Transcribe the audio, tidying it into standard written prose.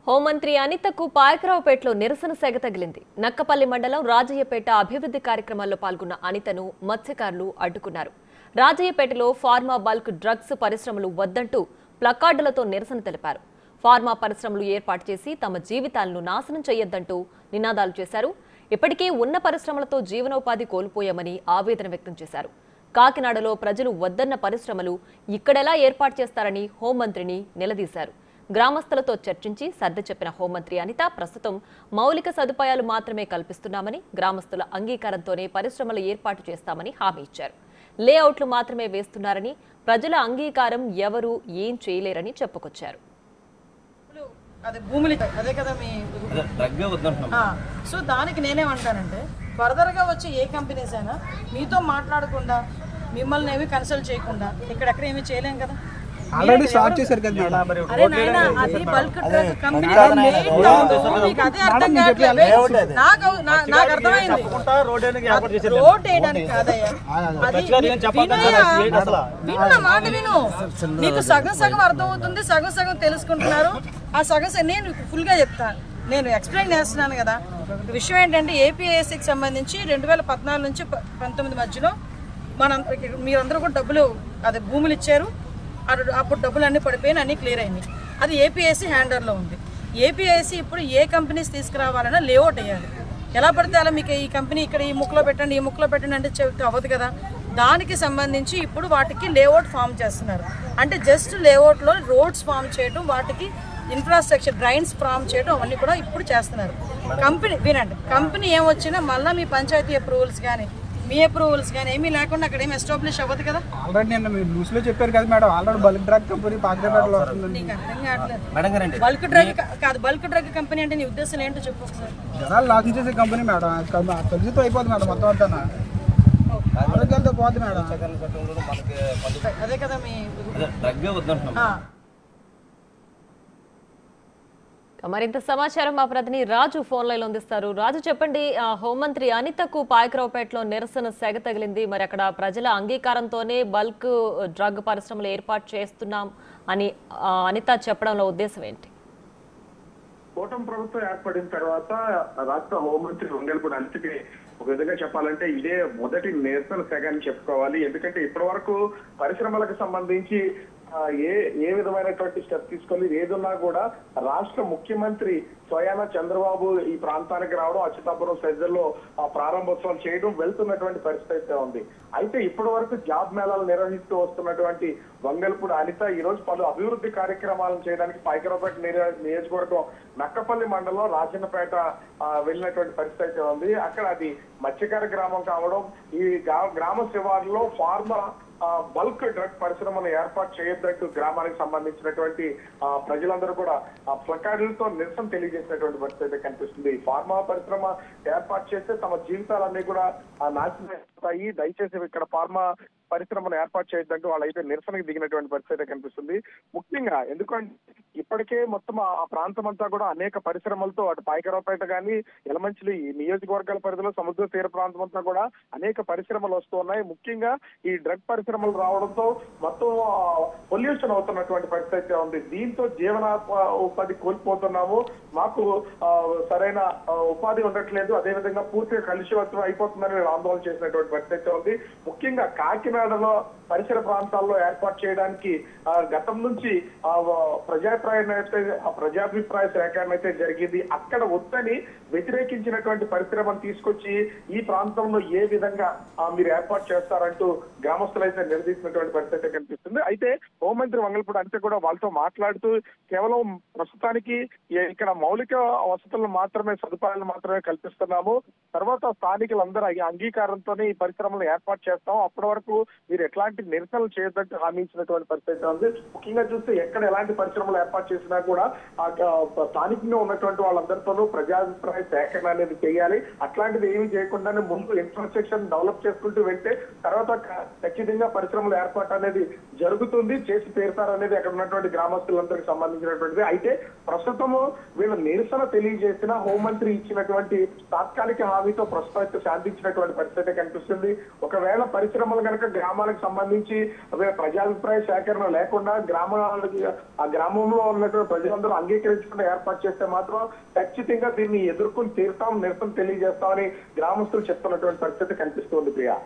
హోంమంత్రి అనితకు పాయకరావుపేటలో నిరసన సెగ తగిలింది. నక్కపల్లి మండలం రాజయ్యపేట అభివృద్ధి కార్యక్రమాల్లో పాల్గొన్న అనితను మత్స్యకారులు అడ్డుకున్నారు. రాజయ్యపేటలో ఫార్మా బల్క్ డ్రగ్స్ పరిశ్రమలు వద్దంటూ ప్లకార్డులతో నిరసన తెలిపారు. ఫార్మా పరిశ్రమలు ఏర్పాటు చేసి తమ జీవితాలను నాశనం చేయొద్దంటూ నినాదాలు చేశారు. ఇప్పటికే ఉన్న పరిశ్రమలతో జీవనోపాధి కోల్పోయామని ఆవేదన వ్యక్తం చేశారు. కాకినాడలో ప్రజలు వద్దన్న పరిశ్రమలు ఇక్కడెలా ఏర్పాటు చేస్తారని హోంమంత్రిని నిలదీశారు. గ్రామస్తులతో చర్చించి సర్ది చెప్పిన హోంమంత్రి అనిత ప్రస్తుతం మౌలిక సదుపాయాలు మాత్రమే కల్పిస్తున్నామని, గ్రామస్తుల అంగీకారంతోనే పరిశ్రమలు ఏర్పాటు చేస్తామని హామీ ఇచ్చారు. లేఅవుట్లు మాత్రమే వేస్తున్నారని, ప్రజల అంగీకారం ఎవరూ ఏం చేయలేరని చెప్పుకొచ్చారు. సో దానికి నేనేమంటానంటే, ఫర్దర్గా వచ్చి ఏ కంపెనీస్ అయినా మీతో మాట్లాడకుండా, మిమ్మల్ని ఏమి కన్సల్ట్ చేయకుండా ఇక్కడెక్కడ ఏమీ చేయలేం కదా. ఆల్రెడీ స్టార్ట్ చేశారు కదా మేడం. అరే నాయనా, అది బల్క్ డ్రగ్ కంపెనీ మీకు అదే అర్థం కావట్లేదు. నాకు అర్థమైంది, రోడ్ వేయడానికి కాదయ్యా. అది విన్న మాట విను, మీకు సగం సగం అర్థం అవుతుంది, సగం సగం తెలుసుకుంటున్నారు. ఆ సగం నేను ఫుల్ గా చెప్తాను, నేను ఎక్స్ప్లెయిన్ చేస్తున్నాను కదా. విషయం ఏంటంటే, ఏపీఐఎస్సికి సంబంధించి 2014 నుంచి 19 మధ్యలో మీరందరూ కూడా డబ్బులు అదే భూములు ఇచ్చారు. అప్పుడు డబ్బులు అన్నీ పడిపోయినా అన్నీ క్లియర్ అయినాయి. అది ఏపీఐసి హ్యాండర్లో ఉంది. ఏపీఐసి ఇప్పుడు ఏ కంపెనీస్ తీసుకురావాలన్నా లేఅవుట్ అయ్యాలి. ఎలా పడితే అలా మీకు ఈ కంపెనీ ఇక్కడ ఈ ముక్కలో పెట్టండి, ఈ ముక్కలో పెట్టండి అంటే చెప్తే అవ్వదు కదా. దానికి సంబంధించి ఇప్పుడు వాటికి లేఅవుట్ ఫామ్ చేస్తున్నారు. అంటే జస్ట్ లేఅవుట్లో రోడ్స్ ఫామ్ చేయడం, వాటికి ఇన్ఫ్రాస్ట్రక్చర్ డ్రైన్స్ ఫామ్ చేయడం, అవన్నీ కూడా ఇప్పుడు చేస్తున్నారు. కంపెనీ వినండి, కంపెనీ ఏమొచ్చినా మళ్ళీ మీ పంచాయతీ అప్రూవల్స్ కానీ మీ అప్రూవల్స్ కానీ ఏమీ లేకుండా అక్కడ ఏమి ఎస్టాబ్లిష్ అవ్వదు కదా. ఆల్రెడీ నిన్న మీరు న్యూస్ లో చెప్పారు కదా madam, already bulk drug company పాకిస్తాన్లో వస్తుంది. నీకు అర్థం కావట్లేదు. బల్క్ డ్రగ్ కాదు, బల్క్ డ్రగ్ కంపెనీ అంటే నీ ఉద్దేశం ఏంటో చెప్పు ఒకసారి. జనాలు లాస్ చేసే కంపెనీ మేడం, కలిసితో అయిపోతుంది మేడం. మొత్తం అంతా ఆరోగ్యాలతో పోతుంది మేడం. అదే కదా మీ మరింత సమాచారం మా ప్రతినిధి రాజు ఫోన్ లైన్ అందిస్తారు. రాజు చెప్పండి, హోంమంత్రి అనితకు పాయకరావుపేటలో నిరసన సెగ తగిలింది. మరి అక్కడ ప్రజల అంగీకారంతోనే బల్క్ డ్రగ్ పరిశ్రమలు ఏర్పాటు చేస్తున్నాం అని అనిత చెప్పడంలో ఉద్దేశం ఏంటి? కూటమి ప్రభుత్వం ఏర్పడిన తర్వాత రాష్ట్ర హోంమంత్రి వంగల్పూడి అనితకి ఒక విధంగా చెప్పాలంటే ఇదే మొదటి నిరసన సెగ అని చెప్పుకోవాలి. ఎందుకంటే ఇప్పటి వరకు పరిశ్రమలకు సంబంధించి ఏ విధమైనటువంటి స్టెప్ తీసుకొని ఏదున్నా కూడా రాష్ట్ర ముఖ్యమంత్రి స్వయానా చంద్రబాబు ఈ ప్రాంతానికి రావడం, అచ్యుతాపురం సెజ్జల్లో ప్రారంభోత్సవం చేయడం వెళ్తున్నటువంటి పరిస్థితి ఉంది. అయితే ఇప్పటి వరకు జాబ్ మేళాలు నిర్వహిస్తూ వస్తున్నటువంటి వంగల్పూడి అనిత ఈ రోజు పలు అభివృద్ధి కార్యక్రమాలను చేయడానికి పాయకరావుపేట నియోజకవర్గం నక్కపల్లి మండలం రాజన్నపేట వెళ్ళినటువంటి పరిస్థితి ఉంది. అక్కడ అది మత్స్యకార గ్రామం కావడం, ఈ గ్రామ శివారులో ఫార్మా బల్క్ డ్రగ్ పరిశ్రమను ఏర్పాటు చేయొద్దంటూ గ్రామానికి సంబంధించినటువంటి ప్రజలందరూ కూడా ప్లకార్డులతో నిరసన తెలియజేసినటువంటి పరిస్థితి కనిపిస్తుంది. ఫార్మా పరిశ్రమ ఏర్పాటు చేస్తే తమ జీవితాలన్నీ కూడా నాశనం అవుతాయి, దయచేసి ఇక్కడ ఫార్మా పరిశ్రమను ఏర్పాటు చేయొద్దంటూ వాళ్ళైతే నిరసనకు దిగినటువంటి పరిస్థితి కనిపిస్తుంది. ముఖ్యంగా ఎందుకంటే ఇప్పటికే మొత్తం ఆ ప్రాంతం అంతా కూడా అనేక పరిశ్రమలతో, అటు పాయకరావుపేట కానీ యలమంచిలి నియోజకవర్గాల పరిధిలో సముద్ర తీర ప్రాంతం అంతా కూడా అనేక పరిశ్రమలు వస్తూ ఉన్నాయి. ముఖ్యంగా ఈ డ్రగ్ పరిశ్రమలు రావడంతో మొత్తం పొల్యూషన్ అవుతున్నటువంటి పరిస్థితి ఉంది. దీంతో జీవన ఉపాధి కోల్పోతున్నాము, మాకు సరైన ఉపాధి ఉండట్లేదు, అదేవిధంగా పూర్తిగా కలుషితం అయిపోతుందని ఆందోళన చేసినటువంటి పరిస్థితి ఉంది. ముఖ్యంగా కాకినాడలో పరిసర ప్రాంతాల్లో ఏర్పాటు చేయడానికి గతం నుంచి ప్రజాభిప్రాయ సేకరణ అయితే జరిగింది. అక్కడ వద్దని వ్యతిరేకించినటువంటి పరిశ్రమను తీసుకొచ్చి ఈ ప్రాంతంలో ఏ విధంగా మీరు ఏర్పాటు చేస్తారంటూ గ్రామస్తులు అయితే నిలదీసినటువంటి పరిస్థితి కనిపిస్తుంది. అయితే హోంమంత్రి వంగల్పూడి అనిత కూడా వాళ్ళతో మాట్లాడుతూ కేవలం ప్రస్తుతానికి ఇక్కడ మౌలిక వసతులను మాత్రమే, సదుపాయాలను మాత్రమే కల్పిస్తున్నాము, తర్వాత స్థానికులందరూ అంగీకారంతోనే ఈ పరిశ్రమలు ఏర్పాటు చేస్తాం, అప్పటి వరకు మీరు ఎట్లాంటి నిరసనలు చేయొద్దంటూ హామీ ఇచ్చినటువంటి పరిస్థితి ఉంది. ముఖ్యంగా చూస్తే ఎక్కడ ఎలాంటి పరిశ్రమలు ఏర్పాటు చేసినా కూడా స్థానికంగా ఉన్నటువంటి వాళ్ళందరితోనూ ప్రజాభిప్రాయ సేకరణ అనేది చేయాలి. అట్లాంటిది ఏమీ చేయకుండానే ముందు ఇన్ఫ్రాస్ట్రక్చర్ డెవలప్ చేసుకుంటూ వెళ్తే తర్వాత ఖచ్చితంగా పరిశ్రమల ఏర్పాటు అనేది జరుగుతుంది, చేసి తీరుతారనేది అక్కడ ఉన్నటువంటి గ్రామస్తులందరికి సంబంధించినటువంటిది. అయితే ప్రస్తుతము వీళ్ళ నిరసన తెలియజేసిన హోంమంత్రి ఇచ్చినటువంటి తాత్కాలిక హామీతో ప్రస్తుతం శాంతించినటువంటి పరిస్థితి కనిపిస్తుంది. ఒకవేళ పరిశ్రమలు కనుక గ్రామాలకు సంబంధించి ప్రజాభిప్రాయ సేకరణ లేకుండా ఆ గ్రామంలో ఉన్నటువంటి ప్రజలందరూ అంగీకరించకుండా ఏర్పాటు చేస్తే మాత్రం ఖచ్చితంగా దీన్ని ఎదుర్కొని తీరుతాం, నిరసన తెలియజేస్తామని గ్రామస్తులు చెప్తున్నటువంటి పరిస్థితి కనిపిస్తుంది ప్రియా.